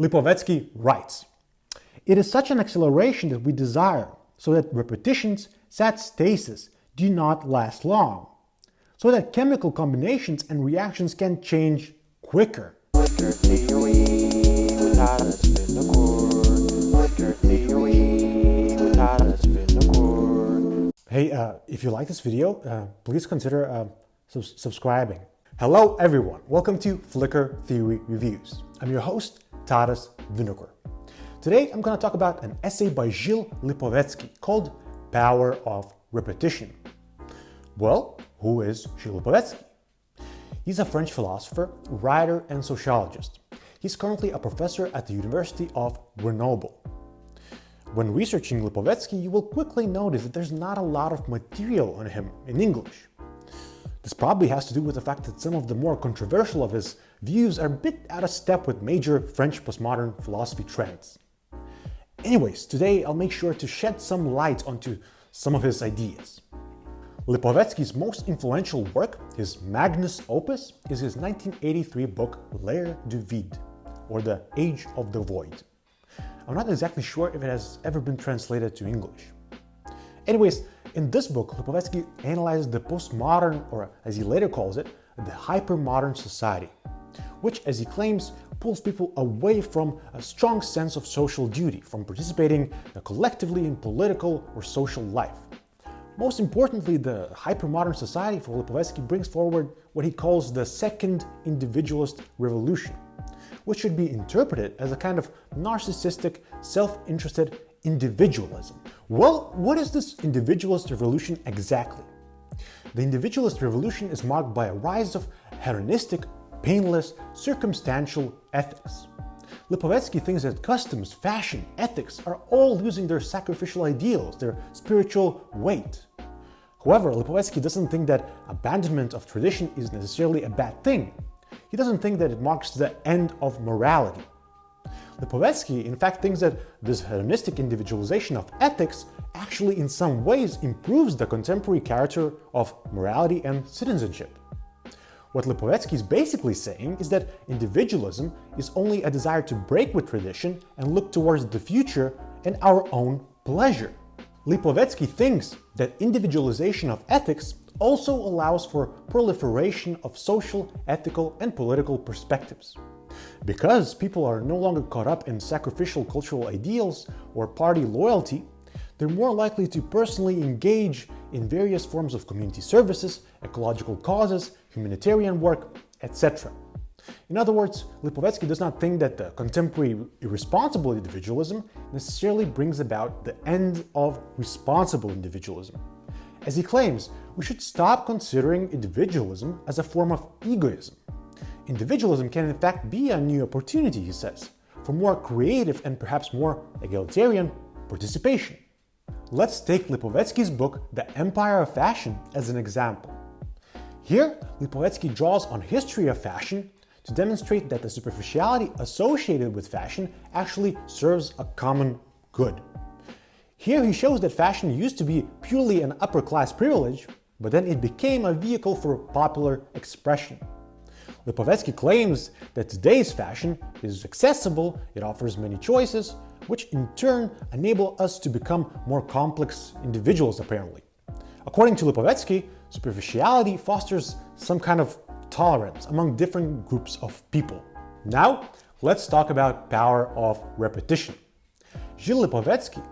Lipovetsky writes, "It is such an acceleration that we desire, so that repetitions, sat stasis, do not last long, so that chemical combinations and reactions can change quicker." Hey, if you like this video, please consider subscribing. Hello everyone, welcome to Flickr Theory Reviews. I'm your host, Tadas Vinokur. Today I'm going to talk about an essay by Gilles Lipovetsky called Power of Repetition. Well, who is Gilles Lipovetsky? He's a French philosopher, writer, and sociologist. He's currently a professor at the University of Grenoble. When researching Lipovetsky, you will quickly notice that there's not a lot of material on him in English. This probably has to do with the fact that some of the more controversial of his views are a bit out of step with major French postmodern philosophy trends. Anyways, today I'll make sure to shed some light onto some of his ideas. Lipovetsky's most influential work, his magnus opus, is his 1983 book L'Ère du Vide, or The Age of the Void. I'm not exactly sure if it has ever been translated to English. Anyways, in this book, Lipovetsky analyzes the postmodern, or as he later calls it, the hypermodern society, which, as he claims, pulls people away from a strong sense of social duty, from participating collectively in political or social life. Most importantly, the hypermodern society for Lipovetsky brings forward what he calls the second individualist revolution, which should be interpreted as a kind of narcissistic, self-interested individualism. Well, what is this individualist revolution exactly? The individualist revolution is marked by a rise of hedonistic, painless, circumstantial ethics. Lipovetsky thinks that customs, fashion, ethics are all losing their sacrificial ideals, their spiritual weight. However, Lipovetsky doesn't think that abandonment of tradition is necessarily a bad thing. He doesn't think that it marks the end of morality. Lipovetsky, in fact, thinks that this hedonistic individualization of ethics actually in some ways improves the contemporary character of morality and citizenship. What Lipovetsky is basically saying is that individualism is only a desire to break with tradition and look towards the future and our own pleasure. Lipovetsky thinks that individualization of ethics also allows for proliferation of social, ethical, and political perspectives. Because people are no longer caught up in sacrificial cultural ideals or party loyalty, they're more likely to personally engage in various forms of community services, ecological causes, humanitarian work, etc. In other words, Lipovetsky does not think that the contemporary irresponsible individualism necessarily brings about the end of responsible individualism. As he claims, we should stop considering individualism as a form of egoism. Individualism can in fact be a new opportunity, he says, for more creative and perhaps more egalitarian participation. Let's take Lipovetsky's book The Empire of Fashion as an example. Here, Lipovetsky draws on history of fashion to demonstrate that the superficiality associated with fashion actually serves a common good. Here he shows that fashion used to be purely an upper-class privilege, but then it became a vehicle for popular expression. Lipovetsky claims that today's fashion is accessible, it offers many choices, which in turn enable us to become more complex individuals apparently. According to Lipovetsky, superficiality fosters some kind of tolerance among different groups of people. Now, let's talk about power of repetition. Gilles Lipovetsky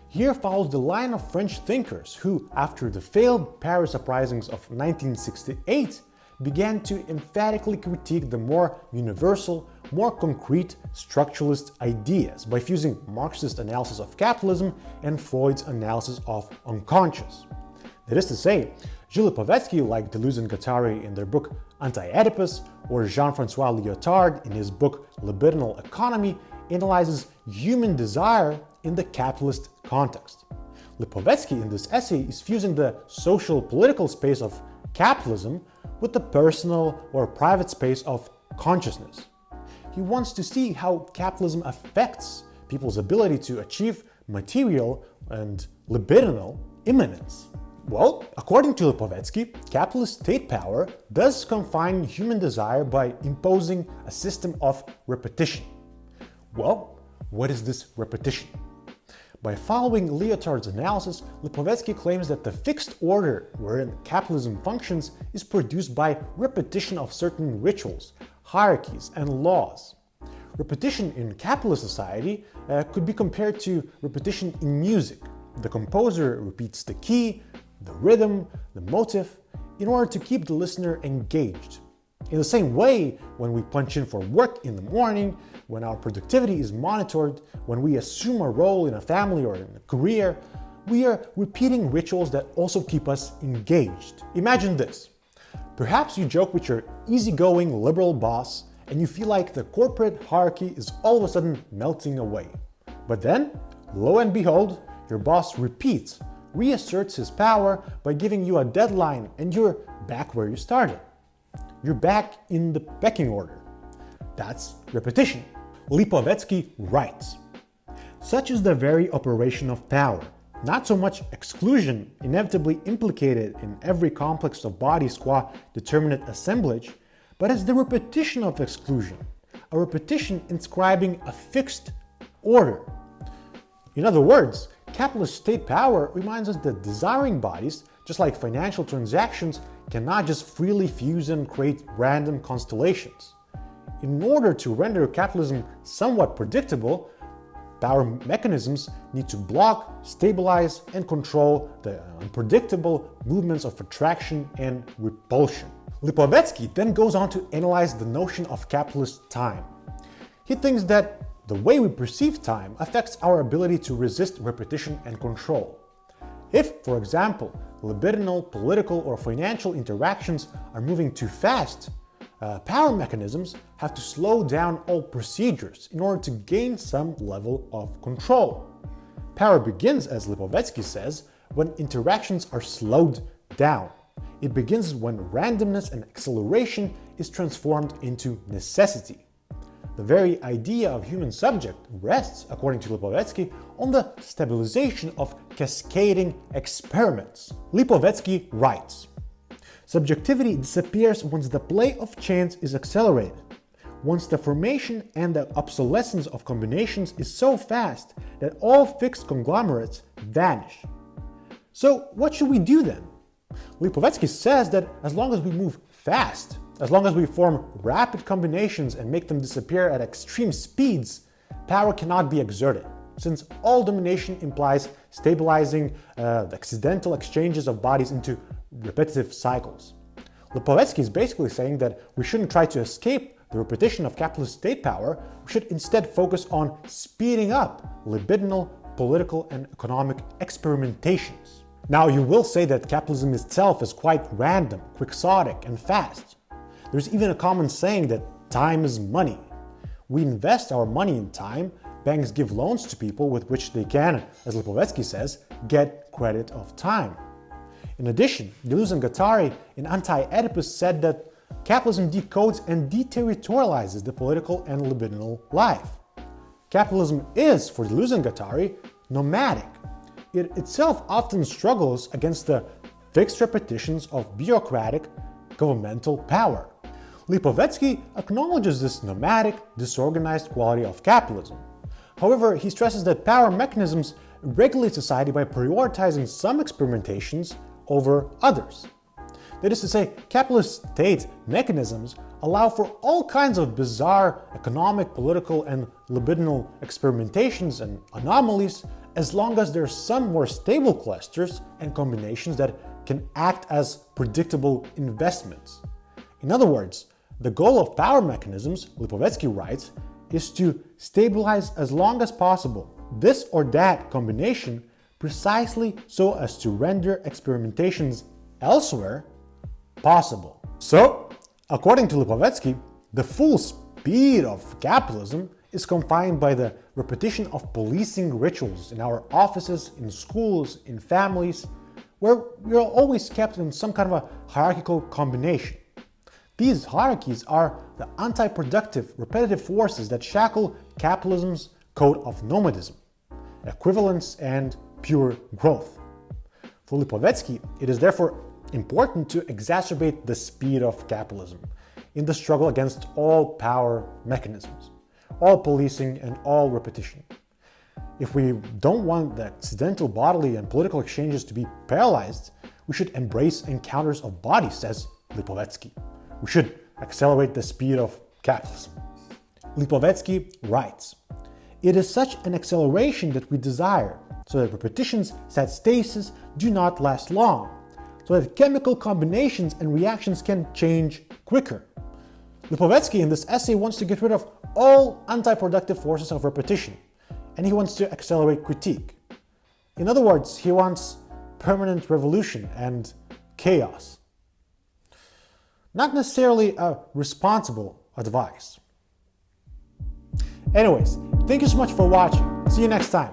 here follows the line of French thinkers who, after the failed Paris uprisings of 1968, began to emphatically critique the more universal, more concrete structuralist ideas by fusing Marxist analysis of capitalism and Freud's analysis of unconscious. That is to say, Gilles Lipovetsky, like Deleuze and Guattari in their book Anti-Oedipus, or Jean-Francois Lyotard in his book Libidinal Economy, analyzes human desire in the capitalist context. Lipovetsky in this essay is fusing the social political space of capitalism with the personal or private space of consciousness. He wants to see how capitalism affects people's ability to achieve material and libidinal immanence. Well, according to Lipovetsky, capitalist state power does confine human desire by imposing a system of repetition. Well, what is this repetition? By following Lyotard's analysis, Lipovetsky claims that the fixed order wherein capitalism functions is produced by repetition of certain rituals, hierarchies, and laws. Repetition in capitalist society could be compared to repetition in music. The composer repeats the key, the rhythm, the motive, in order to keep the listener engaged. In the same way, when we punch in for work in the morning, when our productivity is monitored, when we assume a role in a family or in a career, we are repeating rituals that also keep us engaged. Imagine this. Perhaps you joke with your easygoing liberal boss and you feel like the corporate hierarchy is all of a sudden melting away. But then, lo and behold, your boss reasserts his power by giving you a deadline and you're back where you started. You're back in the pecking order. That's repetition. Lipovetsky writes, "Such is the very operation of power, not so much exclusion inevitably implicated in every complex of bodies qua determinate assemblage, but as the repetition of exclusion, a repetition inscribing a fixed order." In other words, capitalist state power reminds us that desiring bodies, just like financial transactions, cannot just freely fuse and create random constellations. In order to render capitalism somewhat predictable, power mechanisms need to block, stabilize, and control the unpredictable movements of attraction and repulsion. Lipovetsky then goes on to analyze the notion of capitalist time. He thinks that the way we perceive time affects our ability to resist repetition and control. If, for example, libidinal, political, or financial interactions are moving too fast, power mechanisms have to slow down all procedures in order to gain some level of control. Power begins, as Lipovetsky says, when interactions are slowed down. It begins when randomness and acceleration is transformed into necessity. The very idea of human subject rests, according to Lipovetsky, on the stabilization of cascading experiments. Lipovetsky writes, "Subjectivity disappears once the play of chance is accelerated, once the formation and the obsolescence of combinations is so fast that all fixed conglomerates vanish." So what should we do then? Lipovetsky says that as long as we move fast, as long as we form rapid combinations and make them disappear at extreme speeds, power cannot be exerted, since all domination implies stabilizing the accidental exchanges of bodies into repetitive cycles. Lipovetsky is basically saying that we shouldn't try to escape the repetition of capitalist state power, we should instead focus on speeding up libidinal, political, and economic experimentations. Now, you will say that capitalism itself is quite random, quixotic, and fast. There's even a common saying that time is money. We invest our money in time, banks give loans to people with which they can, as Lipovetsky says, get credit of time. In addition, Gilles and Guattari in Anti-Oedipus said that capitalism decodes and deterritorializes the political and libidinal life. Capitalism is, for Gilles and Guattari, nomadic. It itself often struggles against the fixed repetitions of bureaucratic governmental power. Lipovetsky acknowledges this nomadic, disorganized quality of capitalism. However, he stresses that power mechanisms regulate society by prioritizing some experimentations over others. That is to say, capitalist state mechanisms allow for all kinds of bizarre economic, political, and libidinal experimentations and anomalies, as long as there are some more stable clusters and combinations that can act as predictable investments. In other words, the goal of power mechanisms, Lipovetsky writes, is to stabilize as long as possible this or that combination precisely so as to render experimentations elsewhere possible. So, according to Lipovetsky, the full speed of capitalism is confined by the repetition of policing rituals in our offices, in schools, in families, where we are always kept in some kind of a hierarchical combination. These hierarchies are the anti-productive, repetitive forces that shackle capitalism's code of nomadism, equivalence, and pure growth. For Lipovetsky, it is therefore important to exacerbate the speed of capitalism in the struggle against all power mechanisms. all policing, and all repetition. If we don't want the accidental bodily and political exchanges to be paralyzed, we should embrace encounters of bodies, says Lipovetsky. We should accelerate the speed of capitalism. Lipovetsky writes, "It is such an acceleration that we desire, so that repetitions set stasis do not last long, so that chemical combinations and reactions can change quicker." Lipovetsky in this essay wants to get rid of all anti-productive forces of repetition, and he wants to accelerate critique. In other words, he wants permanent revolution and chaos. Not necessarily a responsible advice. Anyways, thank you so much for watching. See you next time.